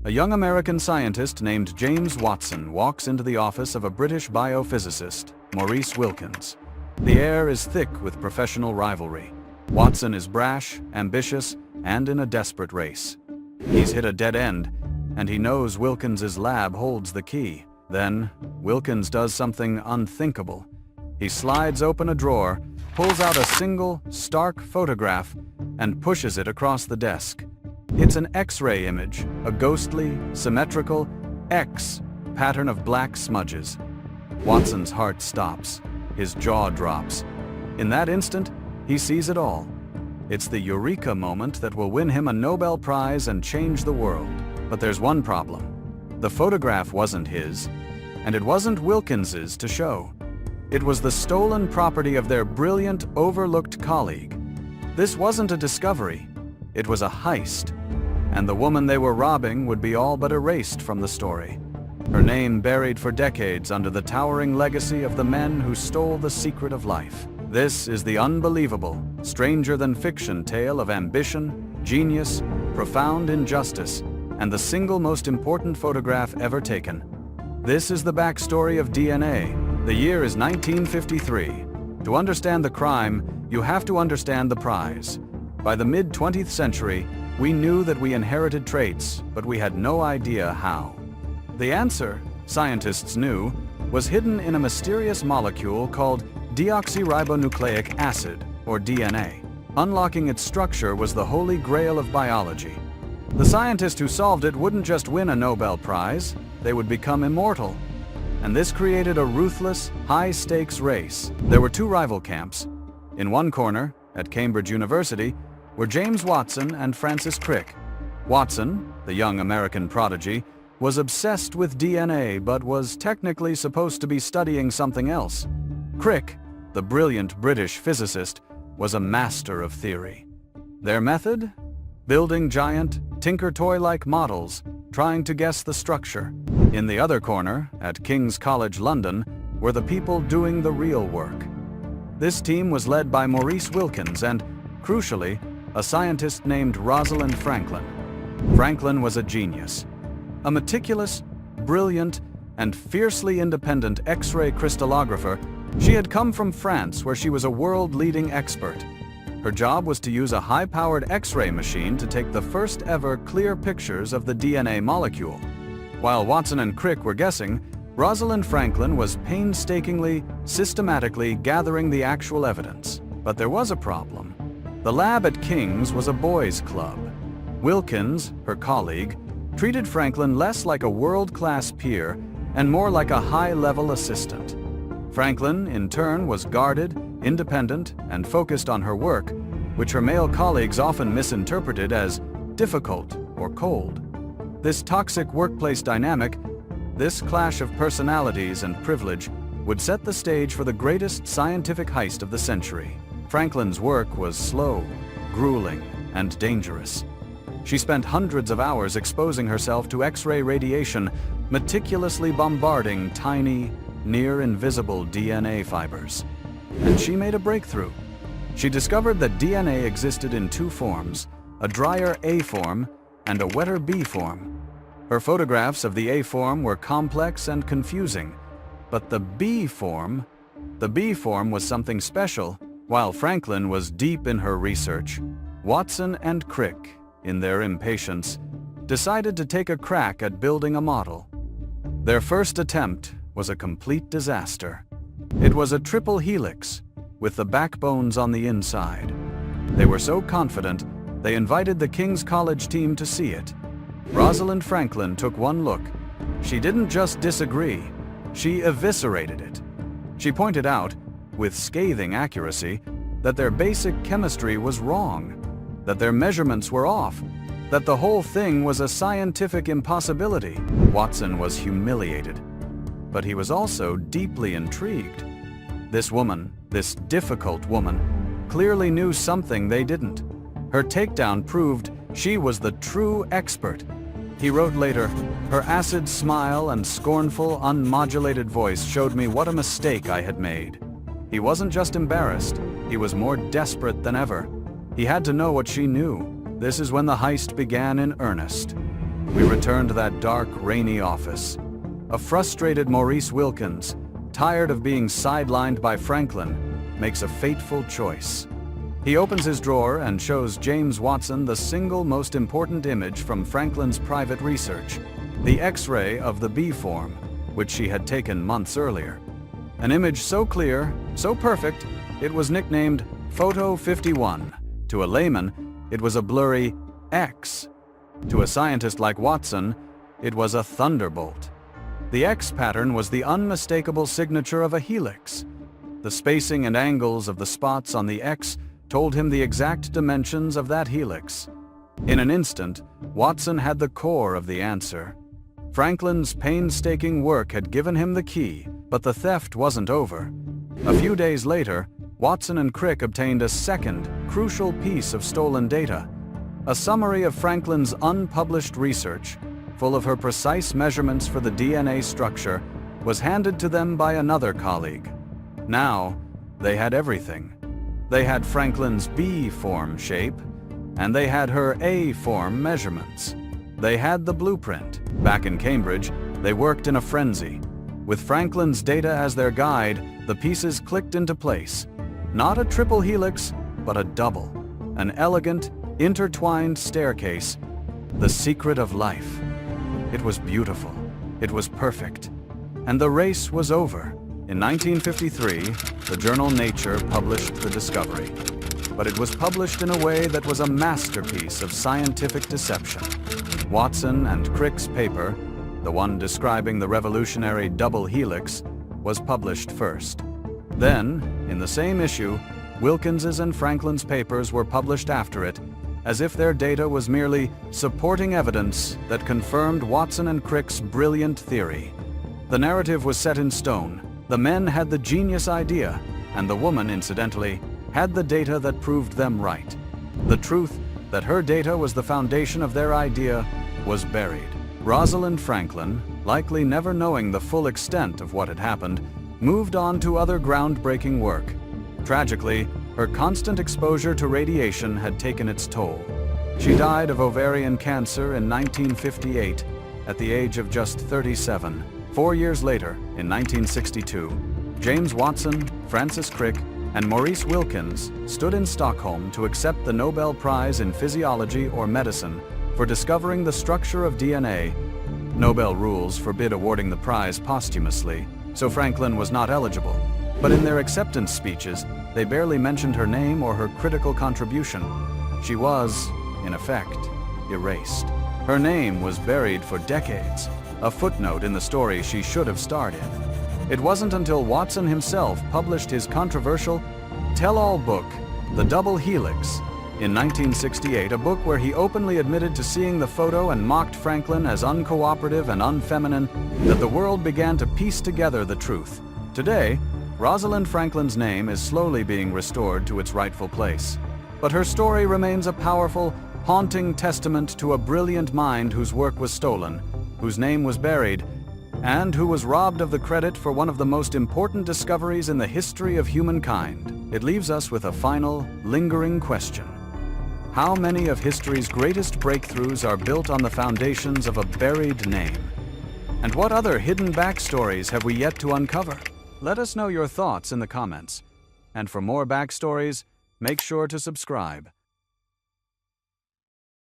A young American scientist named James Watson walks into the office of a British biophysicist, Maurice Wilkins. The air is thick with professional rivalry. Watson is brash, ambitious, and in a desperate race. He's hit a dead end, and he knows Wilkins's lab holds the key. Then, Wilkins does something unthinkable. He slides open a drawer, pulls out a single, stark photograph, and pushes it across the desk. It's an X-ray image, a ghostly, symmetrical X pattern of black smudges. Watson's heart stops. His jaw drops. In that instant, he sees it all. It's the eureka moment that will win him a Nobel Prize and change the world. But there's one problem. The photograph wasn't his, and it wasn't Wilkins's to show. It was the stolen property of their brilliant, overlooked colleague. This wasn't a discovery. It was a heist. And the woman they were robbing would be all but erased from the story. Her name buried for decades under the towering legacy of the men who stole the secret of life. This is the unbelievable, stranger-than-fiction tale of ambition, genius, profound injustice, and the single most important photograph ever taken. This is the backstory of DNA. The year is 1953. To understand the crime, you have to understand the prize. By the mid-20th century, we knew that we inherited traits, but we had no idea how. The answer, scientists knew, was hidden in a mysterious molecule called deoxyribonucleic acid, or DNA. Unlocking its structure was the holy grail of biology. The scientist who solved it wouldn't just win a Nobel Prize, they would become immortal. And this created a ruthless, high-stakes race. There were two rival camps. In one corner, at Cambridge University, were James Watson and Francis Crick. Watson, the young American prodigy, was obsessed with DNA but was technically supposed to be studying something else. Crick, the brilliant British physicist, was a master of theory. Their method? Building giant, tinker-toy-like models, trying to guess the structure. In the other corner, at King's College London, were the people doing the real work. This team was led by Maurice Wilkins and, crucially, a scientist named Rosalind Franklin. Franklin was a genius. A meticulous, brilliant, and fiercely independent X-ray crystallographer, she had come from France where she was a world-leading expert. Her job was to use a high-powered X-ray machine to take the first ever clear pictures of the DNA molecule. While Watson and Crick were guessing, Rosalind Franklin was painstakingly, systematically gathering the actual evidence. But there was a problem. The lab at King's was a boys' club. Wilkins, her colleague, treated Franklin less like a world-class peer and more like a high-level assistant. Franklin, in turn, was guarded, independent, and focused on her work, which her male colleagues often misinterpreted as difficult or cold. This toxic workplace dynamic, this clash of personalities and privilege, would set the stage for the greatest scientific heist of the century. Franklin's work was slow, grueling, and dangerous. She spent hundreds of hours exposing herself to X-ray radiation, meticulously bombarding tiny, near-invisible DNA fibers. And she made a breakthrough. She discovered that DNA existed in two forms, a drier A form and a wetter B form. Her photographs of the A form were complex and confusing, but the B form was something special. While Franklin was deep in her research, Watson and Crick, in their impatience, decided to take a crack at building a model. Their first attempt was a complete disaster. It was a triple helix, with the backbones on the inside. They were so confident, they invited the King's College team to see it. Rosalind Franklin took one look. She didn't just disagree, she eviscerated it. She pointed out, with scathing accuracy, that their basic chemistry was wrong, that their measurements were off, that the whole thing was a scientific impossibility. Watson was humiliated, but he was also deeply intrigued. This woman, this difficult woman, clearly knew something they didn't. Her takedown proved she was the true expert. He wrote later, "Her acid smile and scornful, unmodulated voice showed me what a mistake I had made." He wasn't just embarrassed, he was more desperate than ever. He had to know what she knew. This is when the heist began in earnest. we return to that dark, rainy office. A frustrated Maurice Wilkins, tired of being sidelined by Franklin, makes a fateful choice. He opens his drawer and shows James Watson the single most important image from Franklin's private research, the X-ray of the B form, which she had taken months earlier. An image so clear, so perfect, it was nicknamed Photo 51. To a layman, it was a blurry X. To a scientist like Watson, it was a thunderbolt. The X pattern was the unmistakable signature of a helix. The spacing and angles of the spots on the X told him the exact dimensions of that helix. In an instant, Watson had the core of the answer. Franklin's painstaking work had given him the key, but the theft wasn't over. A few days later, Watson and Crick obtained a second, crucial piece of stolen data. A summary of Franklin's unpublished research, full of her precise measurements for the DNA structure, was handed to them by another colleague. Now, they had everything. They had Franklin's B form shape, and they had her A form measurements. They had the blueprint. Back in Cambridge, they worked in a frenzy. With Franklin's data as their guide, the pieces clicked into place. Not a triple helix, but a double. An elegant, intertwined staircase. The secret of life. It was beautiful. It was perfect. And the race was over. In 1953, the journal Nature published the discovery. But it was published in a way that was a masterpiece of scientific deception. Watson and Crick's paper, the one describing the revolutionary double helix, was published first. Then, in the same issue, Wilkins's and Franklin's papers were published after it, as if their data was merely supporting evidence that confirmed Watson and Crick's brilliant theory. The narrative was set in stone. The men had the genius idea, and the woman, incidentally, had the data that proved them right. The truth that her data was the foundation of their idea was buried. Rosalind Franklin, likely never knowing the full extent of what had happened, moved on to other groundbreaking work. Tragically, her constant exposure to radiation had taken its toll. She died of ovarian cancer in 1958 at the age of just 37. 4 years later, in 1962, James Watson, Francis Crick, and Maurice Wilkins stood in Stockholm to accept the Nobel Prize in Physiology or Medicine for discovering the structure of DNA. Nobel rules forbid awarding the prize posthumously, so Franklin was not eligible. But in their acceptance speeches, they barely mentioned her name or her critical contribution. She was, in effect, erased. Her name was buried for decades, a footnote in the story she should have starred in. It wasn't until Watson himself published his controversial tell-all book, The Double Helix, in 1968, a book where he openly admitted to seeing the photo and mocked Franklin as uncooperative and unfeminine, that the world began to piece together the truth. Today, Rosalind Franklin's name is slowly being restored to its rightful place. But her story remains a powerful, haunting testament to a brilliant mind whose work was stolen, whose name was buried, and who was robbed of the credit for one of the most important discoveries in the history of humankind. It leaves us with a final, lingering question. How many of history's greatest breakthroughs are built on the foundations of a buried name? And what other hidden backstories have we yet to uncover? Let us know your thoughts in the comments. And for more backstories, make sure to subscribe.